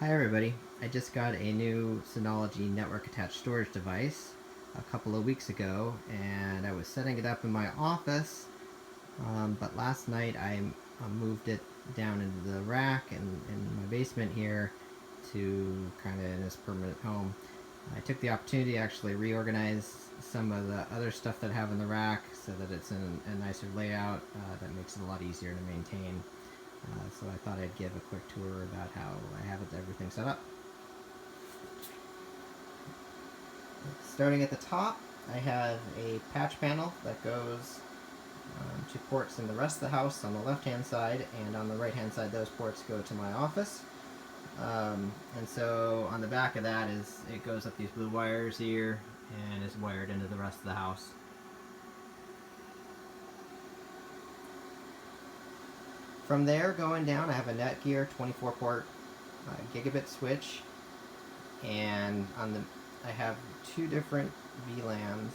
Hi everybody, I just got a new Synology network attached storage device a couple of weeks ago, and I was setting it up in my office, but last night I moved it down into the rack in my basement here to kind of in this permanent home. I took the opportunity to actually reorganize some of the other stuff that I have in the rack so that it's in a nicer layout that makes it a lot easier to maintain. So I thought I'd give a quick tour about how I have everything set up. Starting at the top, I have a patch panel that goes to ports in the rest of the house on the left-hand side, and on the right-hand side those ports go to my office. And so on the back of that it goes up these blue wires here and is wired into the rest of the house. From there, going down, I have a Netgear 24-port gigabit switch, and I have two different VLANs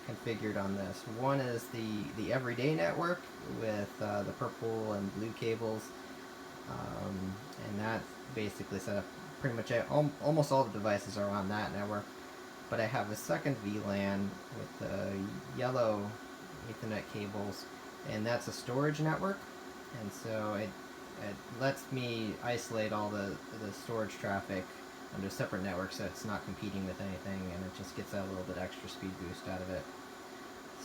configured on this. One is the everyday network with the purple and blue cables, and that's basically set up pretty much almost all the devices are on that network. But I have a second VLAN with the yellow Ethernet cables, and that's a storage network. And so it lets me isolate all the storage traffic under separate networks so it's not competing with anything, and it just gets a little bit extra speed boost out of it.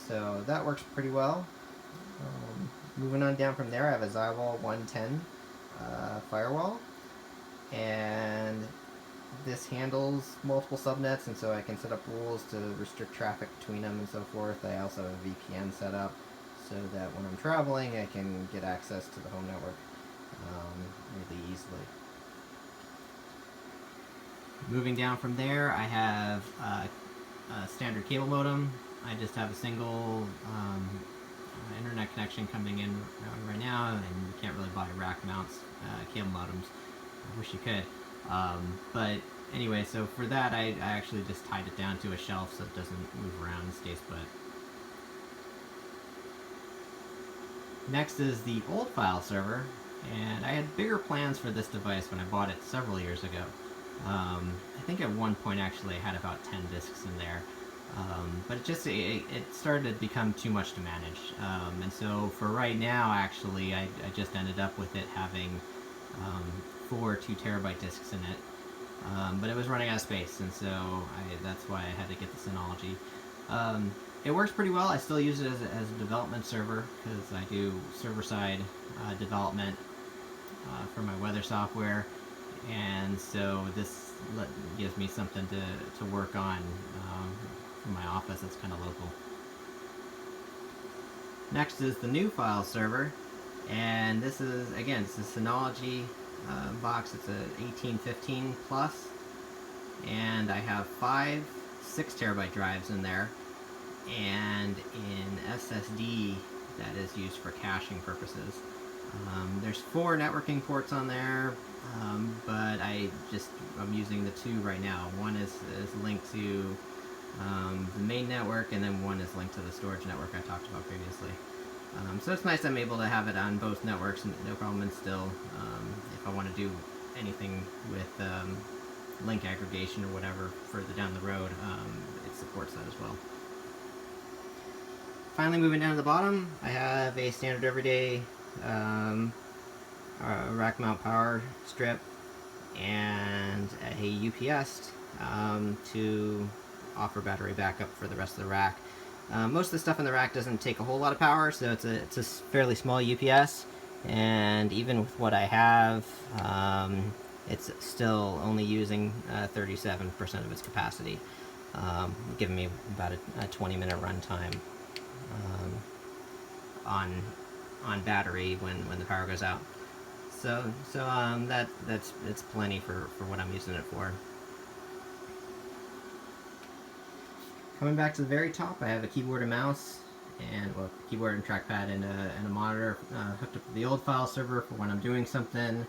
So that works pretty well. Moving on down from there, I have a Firewall 110 firewall, and this handles multiple subnets, and so I can set up rules to restrict traffic between them and so forth. I also have a VPN set up so that when I'm traveling I can get access to the home network really easily. Moving down from there, I have a standard cable modem. I just have a single internet connection coming in right now, and you can't really buy rack mounts cable modems. I wish you could. But anyway, so for that I actually just tied it down to a shelf so it doesn't move around and stays put. Next is the old file server, and I had bigger plans for this device when I bought it several years ago. I think at one point actually I had about 10 disks in there, but it started to become too much to manage. And so for right now, actually, I just ended up with it having 4 2-terabyte disks in it. But it was running out of space, and so that's why I had to get the Synology. It works pretty well. I still use it as a development server because I do server-side development for my weather software, and so this gives me something to work on in my office that's kind of local. Next is the new file server, and this is, again, it's a Synology box. It's a 1815 plus, and I have 5 6-terabyte drives in there, and in SSD that is used for caching purposes. There's 4 networking ports on there, but I'm using the 2 right now. One is linked to the main network, and then one is linked to the storage network I talked about previously. So it's nice I'm able to have it on both networks, no problem, and still, if I want to do anything with link aggregation or whatever further down the road, it supports that as well. Finally, moving down to the bottom, I have a standard everyday rack mount power strip and a UPS to offer battery backup for the rest of the rack. Most of the stuff in the rack doesn't take a whole lot of power, so it's a fairly small UPS, and even with what I have, it's still only using 37% of its capacity, giving me about a 20-minute runtime on battery when the power goes out. So it's plenty for what I'm using it for. Coming back to the very top, I have a keyboard and mouse, and keyboard and trackpad and a monitor hooked up to the old file server for when I'm doing something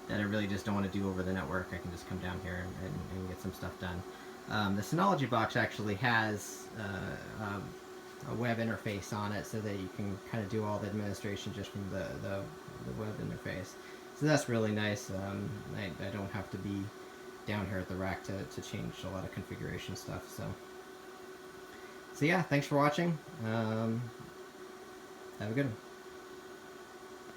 that I really just don't want to do over the network. I can just come down here and get some stuff done. The Synology box actually has a web interface on it so that you can kind of do all the administration just from the web interface. So that's really nice. I don't have to be down here at the rack to change a lot of configuration stuff. So yeah, thanks for watching. Have a good one.